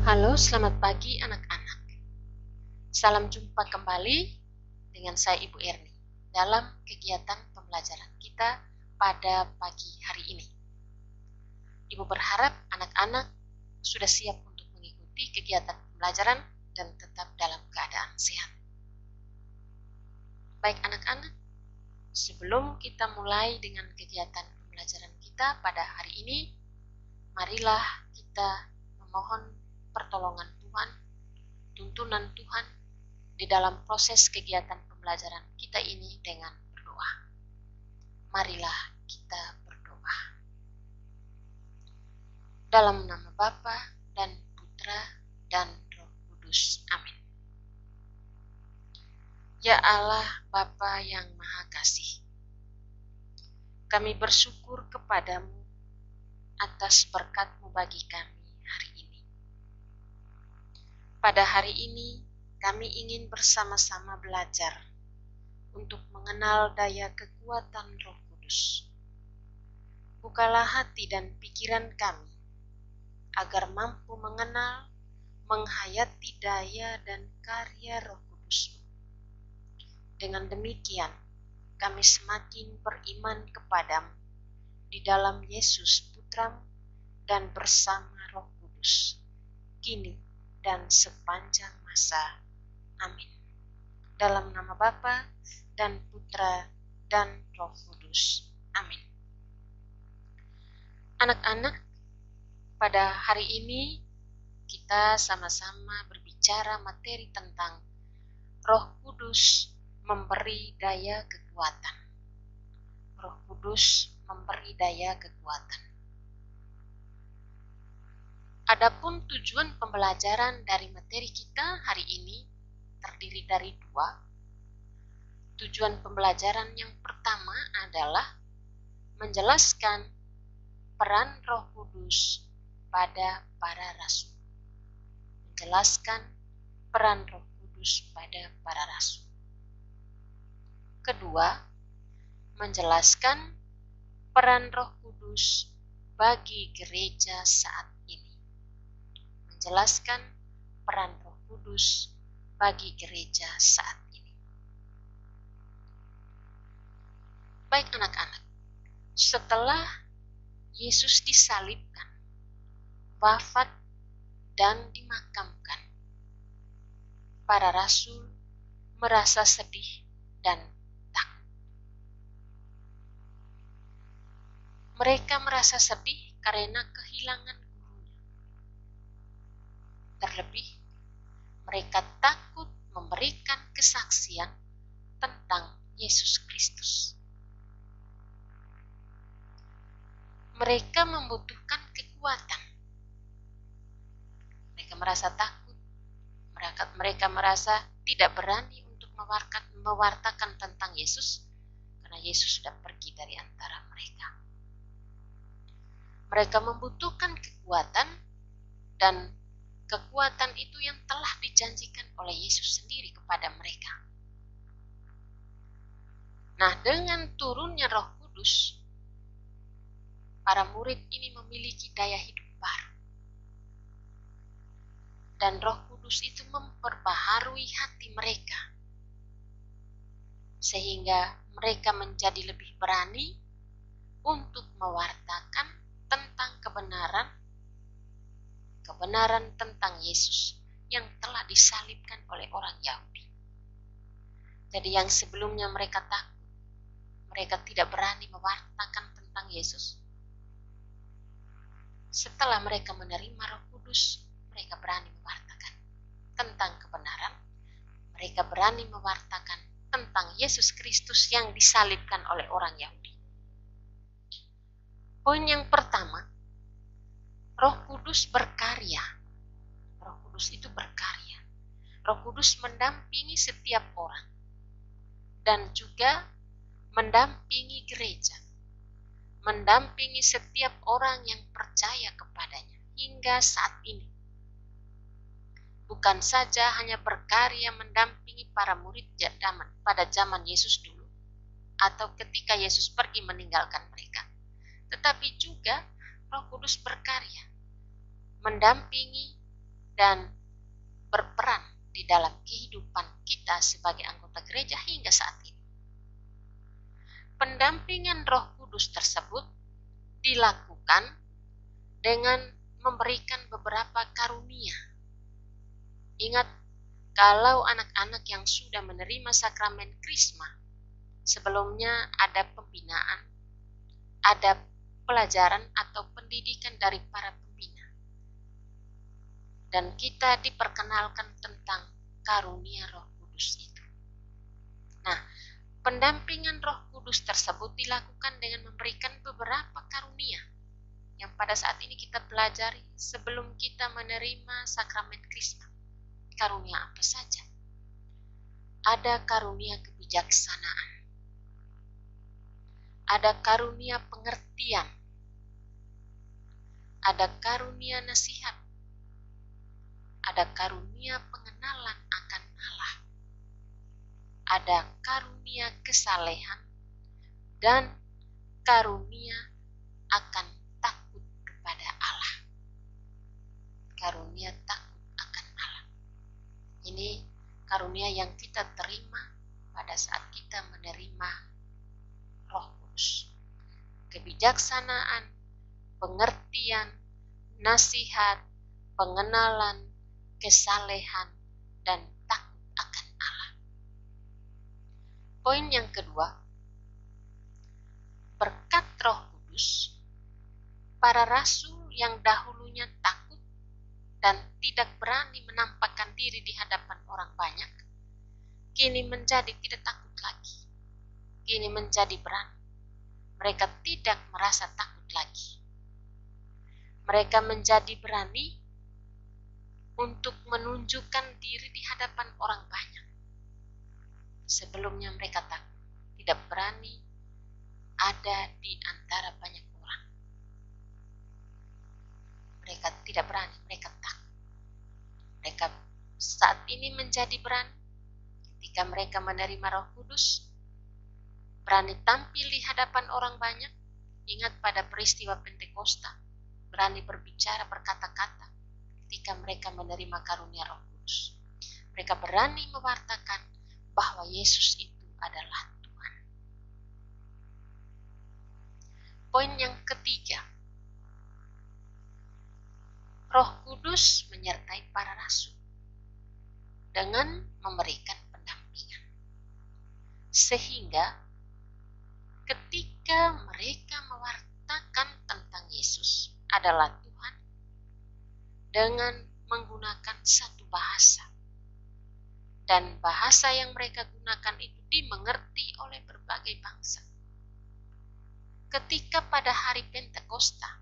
Halo, selamat pagi anak-anak. Salam jumpa kembali dengan saya Ibu Erni dalam kegiatan pembelajaran kita pada pagi hari ini. Ibu berharap anak-anak sudah siap untuk mengikuti kegiatan pembelajaran dan tetap dalam keadaan sehat. Baik anak-anak, sebelum kita mulai dengan kegiatan pembelajaran kita pada hari ini, marilah kita memohon pertolongan Tuhan, tuntunan Tuhan di dalam proses kegiatan pembelajaran kita ini dengan berdoa. Marilah kita berdoa. Dalam nama Bapa dan Putra dan Roh Kudus. Amin. Ya Allah, Bapa yang Maha Kasih, kami bersyukur kepadamu atas berkat-Mu bagi kami hari ini. Pada hari ini, kami ingin bersama-sama belajar untuk mengenal daya kekuatan Roh Kudus. Bukalah hati dan pikiran kami agar mampu mengenal, menghayati daya dan karya Roh Kudus. Dengan demikian, kami semakin beriman kepadamu di dalam Yesus Putramu dan bersama Roh Kudus, kini dan sepanjang masa. Amin. Dalam nama Bapa dan Putra dan Roh Kudus. Amin. Anak-anak, pada hari ini kita sama-sama berbicara materi tentang Roh Kudus memberi daya kekuatan. Roh Kudus memberi daya kekuatan. Adapun tujuan pembelajaran dari materi kita hari ini terdiri dari dua. Tujuan pembelajaran yang pertama adalah menjelaskan peran Roh Kudus pada para rasul. Menjelaskan peran Roh Kudus pada para rasul. Kedua, menjelaskan peran Roh Kudus bagi gereja saat ini. Menjelaskan peran Roh Kudus bagi gereja saat ini. Baik anak-anak, setelah Yesus disalibkan, wafat, dan dimakamkan, para rasul merasa sedih dan takut. Mereka merasa sedih karena kehilangan gurunya. Terlebih, mereka takut memberikan kesaksian tentang Yesus Kristus. Mereka membutuhkan kekuatan. Mereka merasa takut. Mereka merasa tidak berani untuk mewartakan tentang Yesus karena Yesus sudah pergi dari antara mereka. Mereka membutuhkan kekuatan, dan kekuatan itu yang telah dijanjikan oleh Yesus sendiri kepada mereka. Nah, dengan turunnya Roh Kudus, para murid ini memiliki daya hidup baru. Dan Roh Kudus itu memperbaharui hati mereka, sehingga mereka menjadi lebih berani untuk mewartakan tentang kebenaran tentang Yesus yang telah disalibkan oleh orang Yahudi. Jadi yang sebelumnya mereka takut, mereka tidak berani mewartakan tentang Yesus. Setelah mereka menerima Roh Kudus, mereka berani mewartakan tentang kebenaran. Mereka berani mewartakan tentang Yesus Kristus yang disalibkan oleh orang Yahudi. Poin yang pertama, Roh Kudus berkarya. Roh Kudus itu berkarya. Roh Kudus mendampingi setiap orang dan juga mendampingi gereja, mendampingi setiap orang yang percaya kepadanya hingga saat ini. Bukan saja hanya berkarya mendampingi para murid pada zaman Yesus dulu, atau ketika Yesus pergi meninggalkan mereka, tetapi juga Roh Kudus berkarya mendampingi dan berperan di dalam kehidupan kita sebagai anggota gereja hingga saat ini. Pendampingan Roh Kudus tersebut dilakukan dengan memberikan beberapa karunia. Ingat, kalau anak-anak yang sudah menerima sakramen Krisma, sebelumnya ada pembinaan, ada pelajaran atau pendidikan dari para pembina. Dan kita diperkenalkan tentang karunia Roh Kudus itu. Nah, pendampingan Roh Kudus tersebut dilakukan dengan memberikan beberapa karunia yang pada saat ini kita pelajari sebelum kita menerima sakramen Krisma. Karunia apa saja? Ada karunia kebijaksanaan, ada karunia pengertian, ada karunia nasihat, ada karunia pengenalan akan Allah, ada karunia kesalehan, dan karunia akan takut kepada Allah. Karunia takut akan Allah. Ini karunia yang kita terima pada saat kita menerima Roh Kudus. Kebijaksanaan, pengertian, nasihat, pengenalan, kesalehan, dan takut akan Allah. Poin yang kedua, berkat Roh Kudus, para rasul yang dahulunya takut dan tidak berani menampakkan diri di hadapan orang banyak, kini menjadi tidak takut lagi. Kini menjadi berani. Mereka tidak merasa takut lagi. Mereka menjadi berani untuk menunjukkan diri di hadapan orang banyak. Sebelumnya mereka takut, tidak berani ada di antara banyak orang. Mereka tidak berani, mereka takut. Mereka saat ini menjadi berani ketika mereka menerima Roh Kudus, berani tampil di hadapan orang banyak. Ingat pada peristiwa Pentakosta, berani berbicara, berkata-kata ketika mereka menerima karunia Roh Kudus. Mereka berani mewartakan bahwa Yesus itu adalah Tuhan. Poin yang ketiga, Roh Kudus menyertai para rasul dengan memberikan pendampingan. Sehingga ketika mereka mewartakan tentang Yesus adalah Tuhan dengan menggunakan satu bahasa, dan bahasa yang mereka gunakan itu dimengerti oleh berbagai bangsa. Ketika pada hari Pentakosta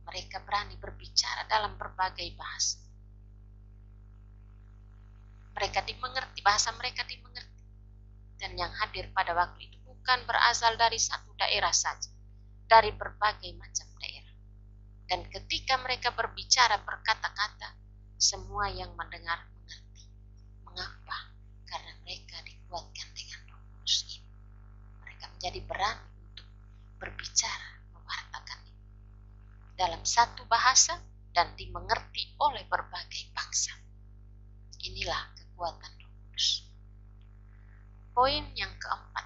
mereka berani berbicara dalam berbagai bahasa, mereka dimengerti, bahasa mereka dimengerti, dan yang hadir pada waktu itu bukan berasal dari satu daerah saja, dari berbagai macam daerah. Dan ketika mereka berbicara, berkata-kata, semua yang mendengar mengerti. Mengapa? Karena mereka dikuatkan dengan Roh Kudus ini. Mereka menjadi berani untuk berbicara, mewartakan itu dalam satu bahasa dan dimengerti oleh berbagai bangsa. Inilah kekuatan Roh Kudus. Poin yang keempat,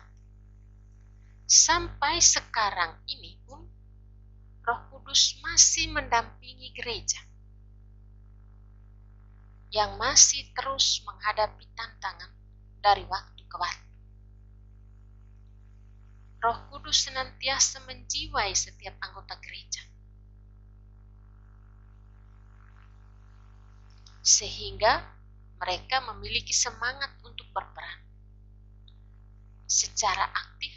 sampai sekarang ini pun Roh Kudus masih mendampingi gereja yang masih terus menghadapi tantangan dari waktu ke waktu. Roh Kudus senantiasa menjiwai setiap anggota gereja, sehingga mereka memiliki semangat untuk berperan secara aktif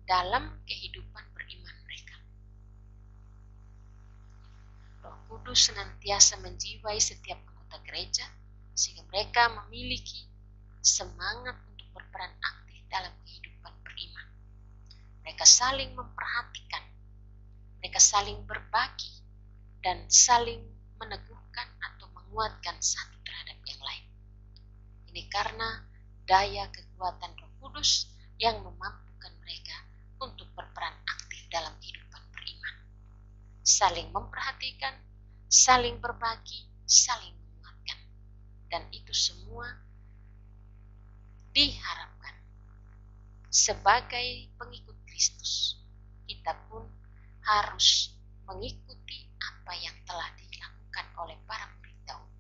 dalam kehidupan beriman mereka. Roh Kudus senantiasa menjiwai setiap anggota gereja sehingga mereka memiliki semangat untuk berperan aktif dalam kehidupan beriman. Mereka saling memperhatikan, mereka saling berbagi, dan saling meneguhkan atau menguatkan satu terhadap yang lain. Ini karena daya kekuatan Roh Kudus yang memampukan mereka untuk berperan aktif dalam kehidupan beriman. Saling memperhatikan, saling berbagi, saling Dan itu semua diharapkan sebagai pengikut Kristus, kita pun harus mengikuti apa yang telah dilakukan oleh para murid dahulu.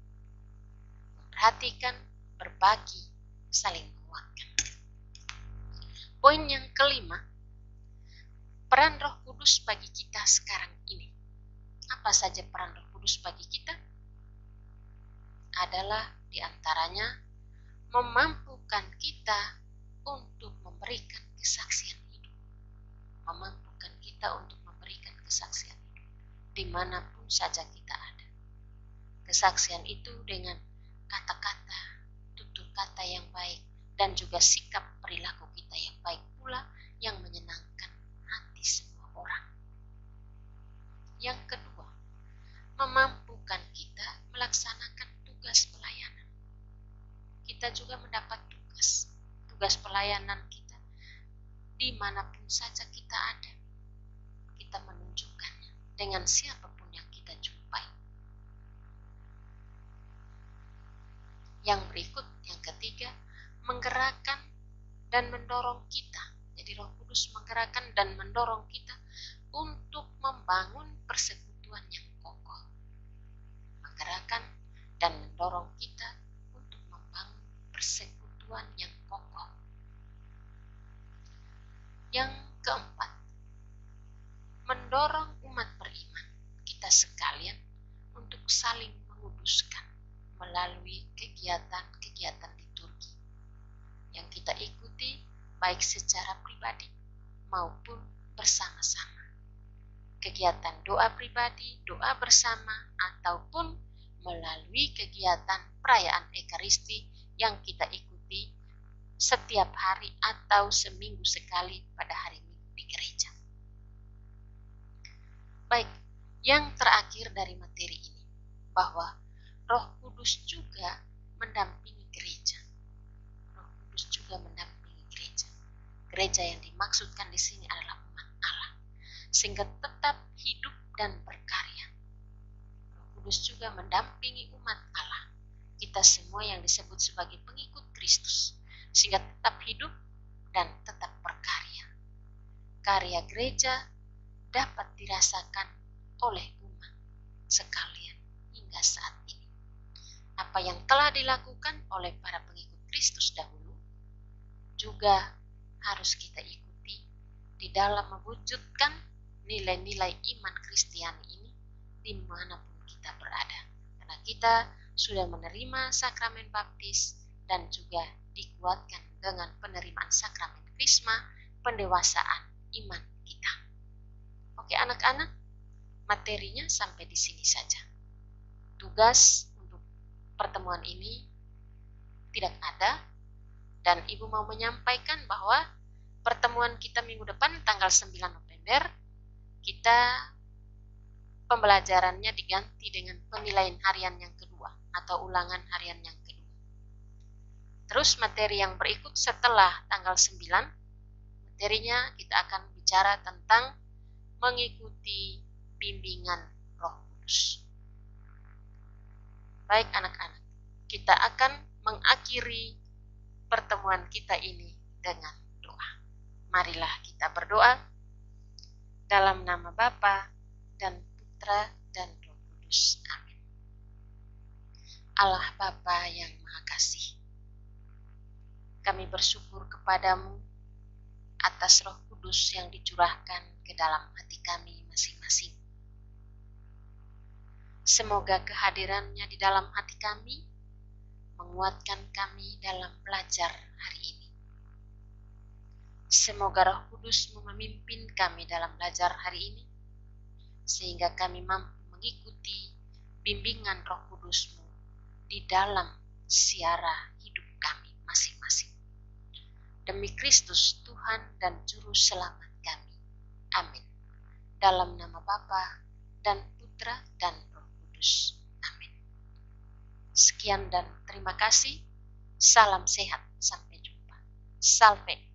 Memperhatikan, berbagi, saling menguatkan. Poin yang kelima, peran Roh Kudus bagi kita sekarang ini. Apa saja peran Roh Kudus bagi kita? Adalah diantaranya memampukan kita untuk memberikan kesaksian hidup. Memampukan kita untuk memberikan kesaksian hidup dimanapun saja kita ada. Kesaksian itu dengan kata-kata, tutur kata yang baik, dan juga sikap perilaku kita yang baik pula yang menyenangkan hati semua orang. Yang kedua, memampukan kita melaksanakan tugas pelayanan. Kita juga mendapat tugas pelayanan kita dimanapun saja kita ada. Kita menunjukkannya dengan siapapun yang kita jumpai. Yang berikut, yang ketiga, menggerakkan dan mendorong kita. Jadi Roh Kudus menggerakkan dan mendorong kita untuk membangun persekutuan yang kokoh. Menggerakkan dan mendorong kita untuk membangun persekutuan yang kokoh. Yang keempat, mendorong umat beriman kita sekalian untuk saling menguduskan melalui kegiatan-kegiatan liturgi yang kita ikuti baik secara pribadi maupun bersama-sama. Kegiatan doa pribadi, doa bersama, ataupun melalui kegiatan perayaan Ekaristi yang kita ikuti setiap hari atau seminggu sekali pada hari Minggu di gereja. Baik, yang terakhir dari materi ini, bahwa Roh Kudus juga mendampingi gereja. Roh Kudus juga mendampingi gereja. Gereja yang dimaksudkan di sini adalah umat Allah, sehingga tetap hidup dan berkarya. Roh Kudus juga mendampingi umat Allah, kita semua yang disebut sebagai pengikut Kristus, sehingga tetap hidup dan tetap berkarya. Karya gereja dapat dirasakan oleh umat sekalian hingga saat ini. Apa yang telah dilakukan oleh para pengikut Kristus dahulu juga harus kita ikuti di dalam mewujudkan nilai-nilai iman Kristiani ini dimanapun kita berada. Karena kita sudah menerima sakramen baptis dan juga dikuatkan dengan penerimaan sakramen krisma, pendewasaan iman kita. Oke anak-anak, materinya sampai di sini saja. Tugas untuk pertemuan ini tidak ada, dan Ibu mau menyampaikan bahwa pertemuan kita minggu depan tanggal 9 November, kita pembelajarannya diganti dengan penilaian harian yang kedua atau ulangan harian yang kedua. Terus materi yang berikut setelah tanggal 9, materinya kita akan bicara tentang mengikuti bimbingan Roh Kudus. Baik anak-anak, kita akan mengakhiri pertemuan kita ini dengan doa. Marilah kita berdoa dalam nama Bapa dan Putra dan Roh Kudus. Amin. Allah Bapa yang Maha Kasih, kami bersyukur kepadamu atas Roh Kudus yang dicurahkan ke dalam hati kami masing-masing. Semoga kehadirannya di dalam hati kami menguatkan kami dalam belajar hari ini. Semoga Roh Kudus memimpin kami dalam belajar hari ini, sehingga kami mampu mengikuti bimbingan Roh Kudus-Mu di dalam siara hidup kami masing-masing. Demi Kristus Tuhan dan Juru Selamat kami. Amin. Dalam nama Bapa dan Putra dan Roh Kudus. Amin. Sekian dan terima kasih. Salam sehat. Sampai jumpa. Salve.